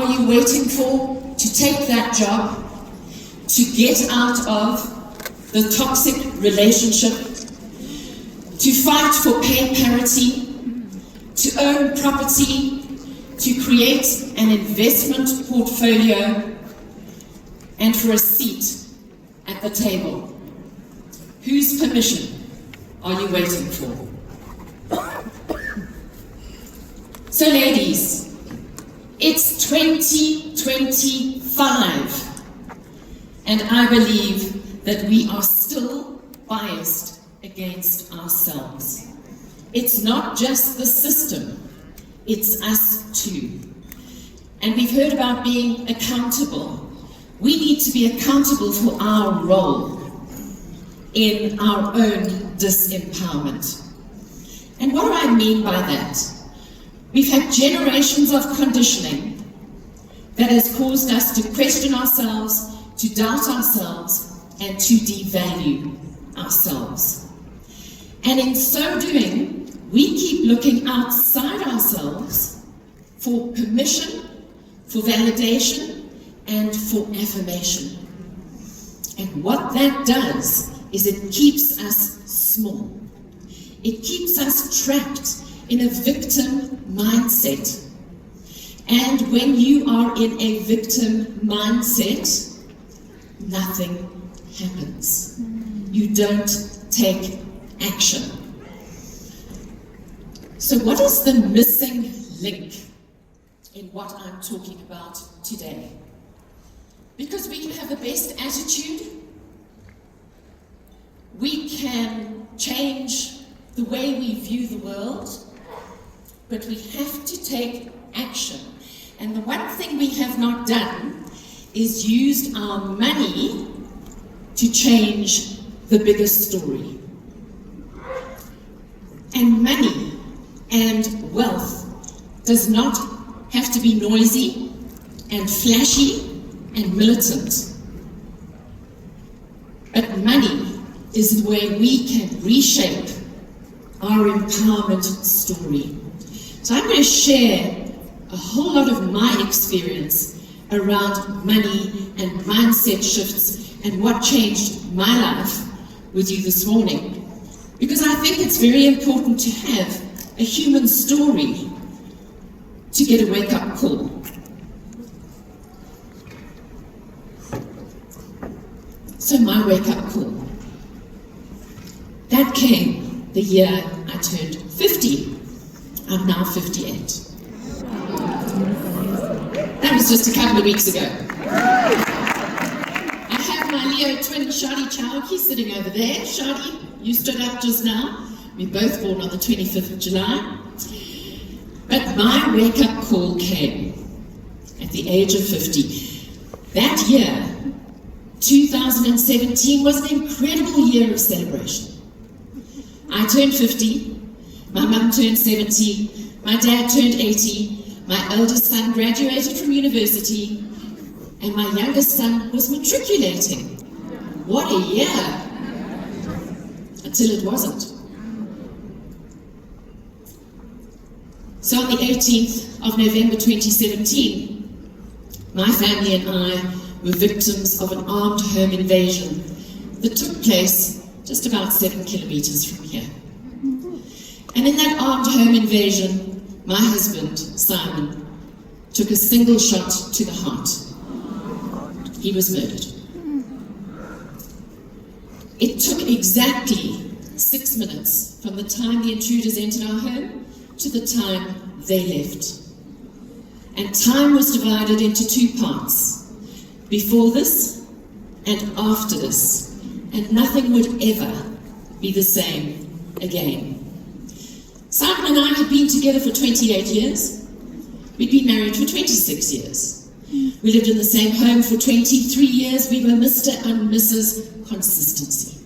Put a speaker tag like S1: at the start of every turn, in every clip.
S1: are you waiting for to take that job, to get out of the toxic relationship, to fight for pay parity, to own property, to create an investment portfolio, and for a seat at the table? Whose permission are you waiting for? So ladies, it's 2025, and I believe that we are still biased against ourselves. It's not just the system, it's us too. And we've heard about being accountable. We need to be accountable for our role in our own disempowerment. And what do I mean by that? We've had generations of conditioning that has caused us to question ourselves, to doubt ourselves, and to devalue ourselves. And in so doing, we keep looking outside ourselves for permission, for validation, and for affirmation. And what that does is it keeps us small. It keeps us trapped in a victim mindset. And when you are in a victim mindset, nothing happens. You don't take action. So what is the missing link in what I'm talking about today? Because we can have the best attitude, we can change the way we view the world, but we have to take action. And the one thing we have not done is used our money to change the bigger story. And money and wealth does not have to be noisy and flashy and militant. But money is the way we can reshape our empowerment story. So I'm going to share a whole lot of my experience around money and mindset shifts and what changed my life with you this morning. Because I think it's very important to have a human story to get a wake-up call. So my wake-up call, that came the year I turned 50. I'm now 58. That was just a couple of weeks ago. I have my Leo twin, Shadi Chowki, sitting over there. Shadi, you stood up just now. We're both born on the 25th of July. But my wake-up call came at the age of 50. That year, 2017, was an incredible year of celebration. I turned 50, my mum turned 70, my dad turned 80, my eldest son graduated from university, and my youngest son was matriculating. What a year! Until it wasn't. So on the 18th of November 2017, my family and I were victims of an armed home invasion that took place just about 7 kilometers from here. And in that armed home invasion, my husband, Simon, took a single shot to the heart. He was murdered. It took exactly 6 minutes from the time the intruders entered our home to the time they left. And time was divided into 2 parts, before this and after this, and nothing would ever be the same again. Simon and I had been together for 28 years. We'd been married for 26 years. We lived in the same home for 23 years. We were Mr. and Mrs. Consistency.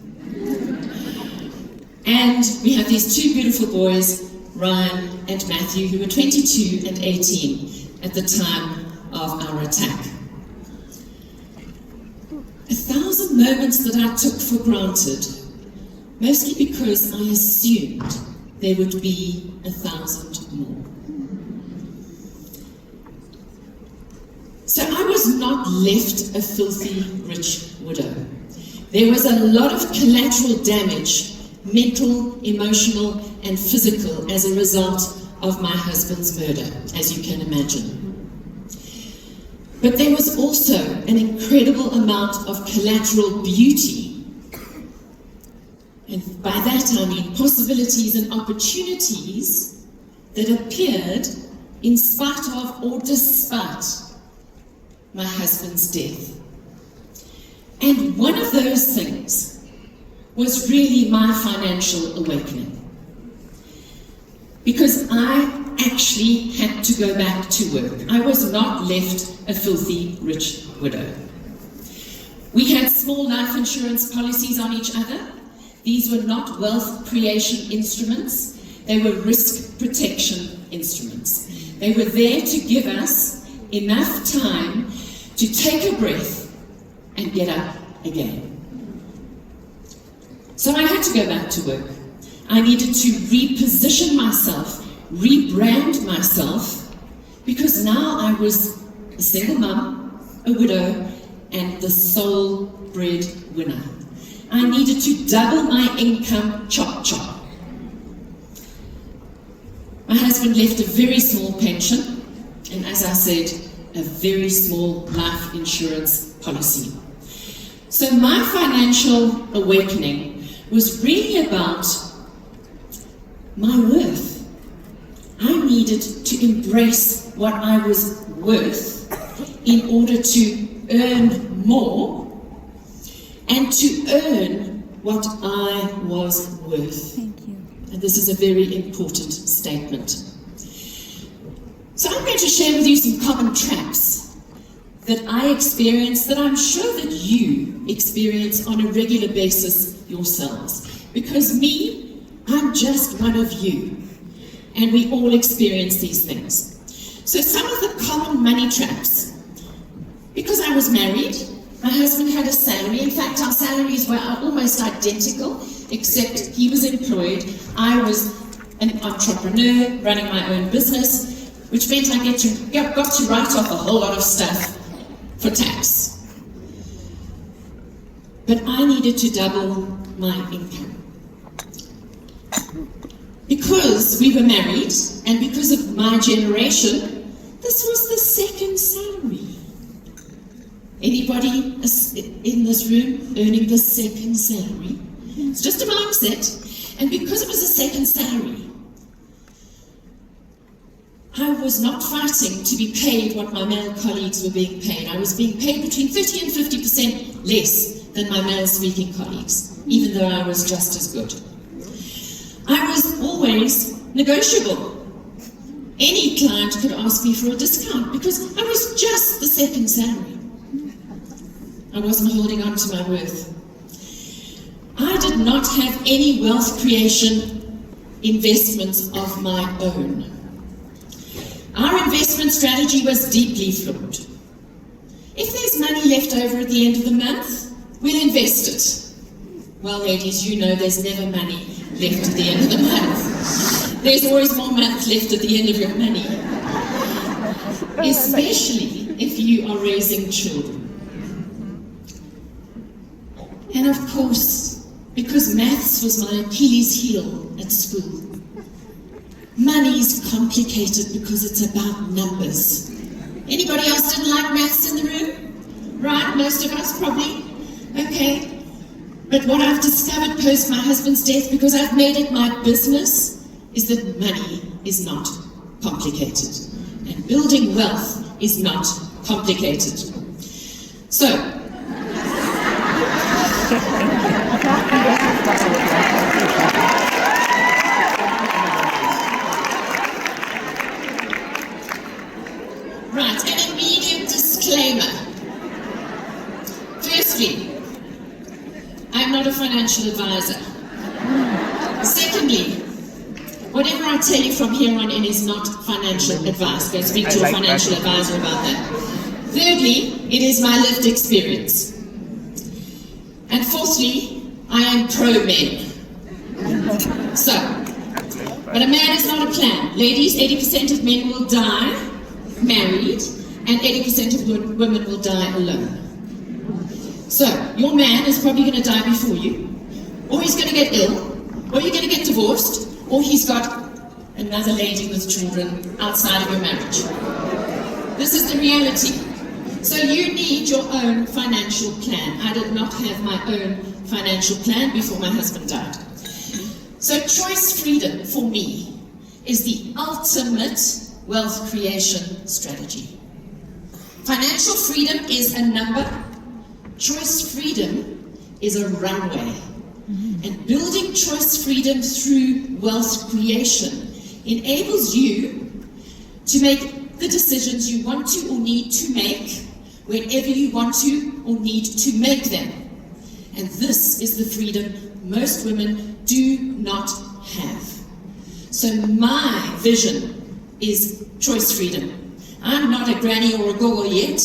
S1: And we had these 2 beautiful boys, Ryan and Matthew, who were 22 and 18 at the time of our attack. 1,000 moments that I took for granted, mostly because I assumed there would be 1,000 more. So I was not left a filthy rich widow. There was a lot of collateral damage, mental, emotional, and physical, as a result of my husband's murder, as you can imagine. But there was also an incredible amount of collateral beauty. And by that I mean possibilities and opportunities that appeared in spite of or despite my husband's death. And one of those things was really my financial awakening. Because I actually had to go back to work. I was not left a filthy rich widow. We had small life insurance policies on each other. These were not wealth creation instruments. They were risk protection instruments. They were there to give us enough time to take a breath and get up again. So I had to go back to work. I needed to reposition myself, rebrand myself, because now I was a single mum, a widow, and the sole breadwinner. I needed to double my income, chop chop. My husband left a very small pension, and as I said, a very small life insurance policy. So my financial awakening was really about my worth. I needed to embrace what I was worth in order to earn more and to earn what I was worth.
S2: Thank you.
S1: And this is a very important statement. So I'm going to share with you some common traps that I experience, that I'm sure that you experience on a regular basis yourselves. Because me, I'm just one of you. And we all experience these things. So some of the common money traps. Because I was married, my husband had a salary. In fact, our salaries were almost identical, except he was employed. I was an entrepreneur running my own business, which meant I got to write off a whole lot of stuff for tax. But I needed to double my income. Because we were married, and because of my generation, this was the second salary. Anybody in this room earning the second salary? It's just a mindset. And because it was a second salary, I was not fighting to be paid what my male colleagues were being paid. I was being paid between 50 and 50% less than my male-speaking colleagues, even though I was just as good. I was always negotiable. Any client could ask me for a discount because I was just the second salary. I wasn't holding on to my worth. I did not have any wealth creation investments of my own. Our investment strategy was deeply flawed. If there's money left over at the end of the month, we'll invest it. Well, ladies, you know there's never money left at the end of the month. There's always more months left at the end of your money. Especially if you are raising children. And of course, because maths was my Achilles heel at school. Money's complicated because it's about numbers. Anybody else didn't like maths in the room? Right, most of us probably. Okay. But what I've discovered post my husband's death, because I've made it my business, is that money is not complicated. And building wealth is not complicated. So, right, an immediate disclaimer. Firstly, I'm not a financial advisor. Secondly, whatever I tell you from here on in is not financial advice. Go speak to a financial advisor about that. Thirdly, it is my lived experience. And fourthly, I am pro-men. So, but a man is not a plan. Ladies, 80% of men will die married, and 80% of women will die alone. So, your man is probably going to die before you, or he's going to get ill, or you're going to get divorced, or he's got another lady with children outside of your marriage. This is the reality. So you need your own financial plan. I did not have my own financial plan before my husband died. So choice freedom for me is the ultimate wealth creation strategy. Financial freedom is a number. Choice freedom is a runway. And building choice freedom through wealth creation enables you to make the decisions you want to or need to make whenever you want to or need to make them. And this is the freedom most women do not have. So my vision is choice freedom. I'm not a granny or a gogo yet,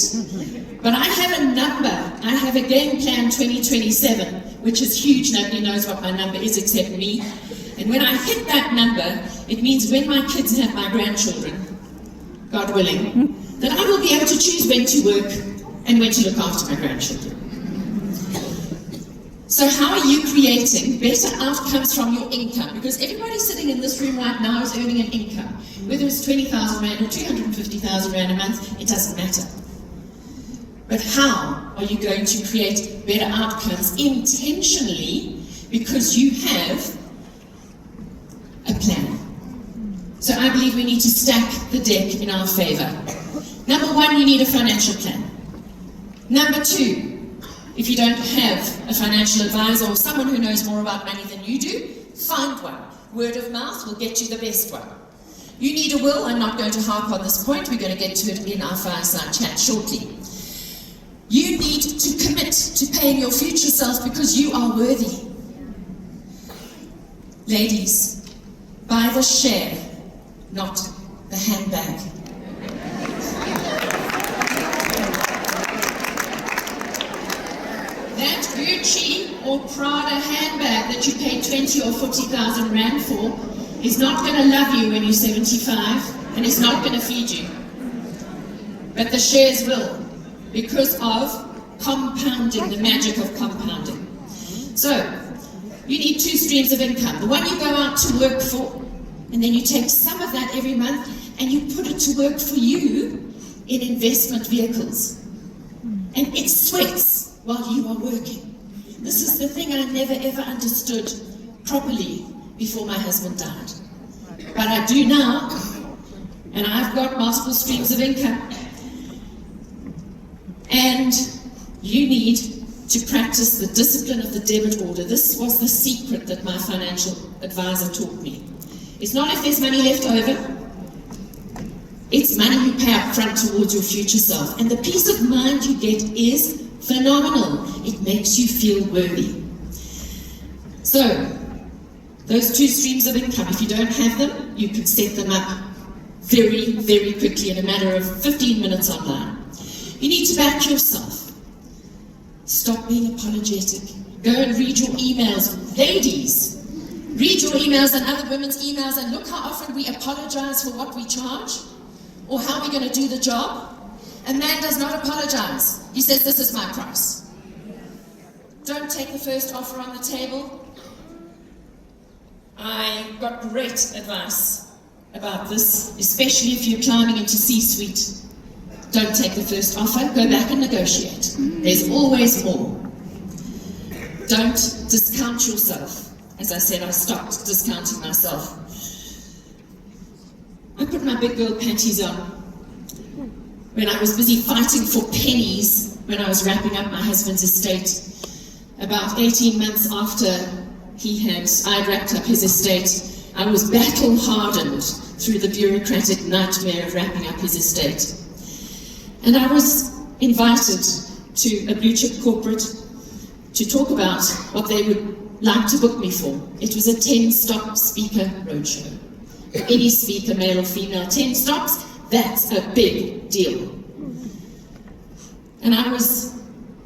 S1: but I have a number. I have a game plan 2027, which is huge. Nobody knows what my number is except me. And when I hit that number, it means when my kids have my grandchildren, God willing, that I will be able to choose when to work and when to look after my grandchildren. So how are you creating better outcomes from your income? Because everybody sitting in this room right now is earning an income. Whether it's 20,000 Rand or 250,000 Rand a month, it doesn't matter. But how are you going to create better outcomes intentionally because you have a plan? So I believe we need to stack the deck in our favor. Number one, you need a financial plan. Number two, if you don't have a financial advisor or someone who knows more about money than you do, find one. Word of mouth will get you the best one. You need a will. I'm not going to harp on this point. We're going to get to it in our fireside chat shortly. You need to commit to paying your future self because you are worthy. Ladies, buy the share, not the handbag. That Gucci or Prada handbag that you paid 20 or 40,000 Rand for is not going to love you when you're 75, and it's not going to feed you. But the shares will, because of compounding, the magic of compounding. So, you need two streams of income. The one you go out to work for, and then you take some of that every month and you put it to work for you in investment vehicles. And it sweats while you are working. This is the thing I never ever understood properly before my husband died. But I do now, and I've got multiple streams of income. And you need to practice the discipline of the debit order. This was the secret that my financial advisor taught me. It's not if there's money left over. It's money you pay up front towards your future self. And the peace of mind you get is phenomenal. It makes you feel worthy. So, those two streams of income, if you don't have them, you can set them up very, very quickly in a matter of 15 minutes online. You need to back yourself. Stop being apologetic. Go and read your emails. Ladies, read your emails and other women's emails and look how often we apologize for what we charge or how we're going to do the job. A man does not apologize. He says, this is my price. Don't take the first offer on the table. I got great advice about this, especially if you're climbing into C-suite. Don't take the first offer, go back and negotiate. There's always more. Don't discount yourself. As I said, I stopped discounting myself. I put my big girl panties on when I was busy fighting for pennies when I was wrapping up my husband's estate. About 18 months after I'd wrapped up his estate, I was battle-hardened through the bureaucratic nightmare of wrapping up his estate. And I was invited to a blue-chip corporate to talk about what they would like to book me for. It was a 10-stop speaker roadshow. For any speaker, male or female, 10 stops, that's a big deal. And I was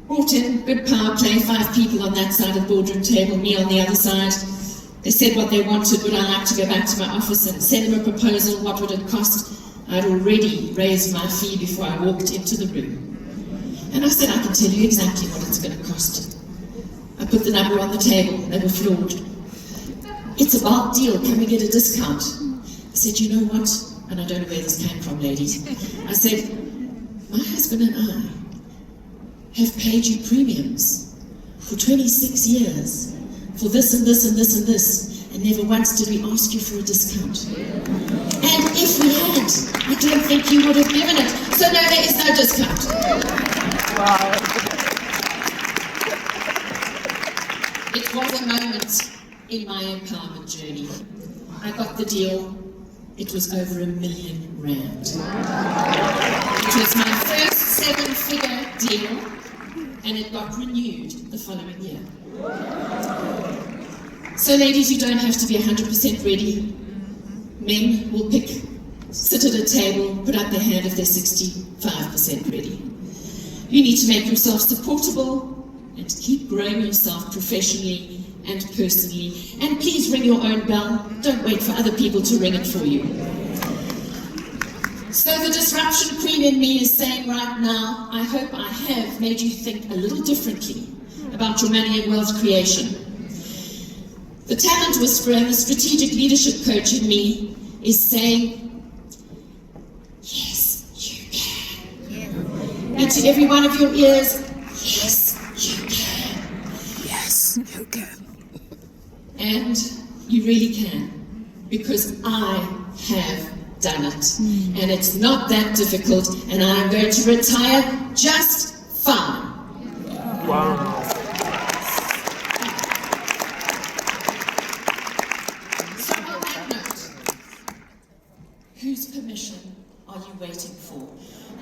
S1: brought in, good power play, 5 people on that side of the boardroom table, me on the other side. They said what they wanted. Would I like to go back to my office and send them a proposal? What would it cost? I'd already raised my fee before I walked into the room. And I said, I can tell you exactly what it's going to cost. I put the number on the table. They were floored. It's a bulk deal. Can we get a discount? I said, you know what? And I don't know where this came from, ladies. I said, my husband and I have paid you premiums for 26 years for this and this and this and this, and never once did we ask you for a discount. And if we had, I don't think you would have given it. So no, there is no discount.
S2: Wow.
S1: It was a moment in my empowerment journey. I got the deal. It was over R1 million. It was my first 7-figure deal, and it got renewed the following year. So ladies, you don't have to be 100% ready. Men will sit at a table, put up their hand if they're 65% ready. You need to make yourself supportable and keep growing yourself professionally and personally. And please ring your own bell. Don't wait for other people to ring it for you. So the disruption queen in me is saying right now, I hope I have made you think a little differently about your money and wealth creation. The talent whisperer and the strategic leadership coach in me is saying, yes, you can. Into every one of your ears, yes, you can.
S2: Yes, you can.
S1: And you really can, because I have done it. And it's not that difficult, and I'm going to retire just fine.
S2: Wow.
S1: So on that note, whose permission are you waiting for?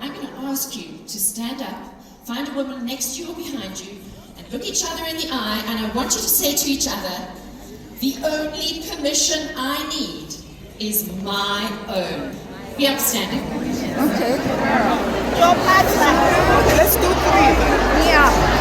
S1: I'm going to ask you to stand up, find a woman next to you or behind you, and look each other in the eye, and I want you to say to each other, the only permission I need is my own. Be upstanding.
S2: Okay. Let's do 3.
S3: Yeah.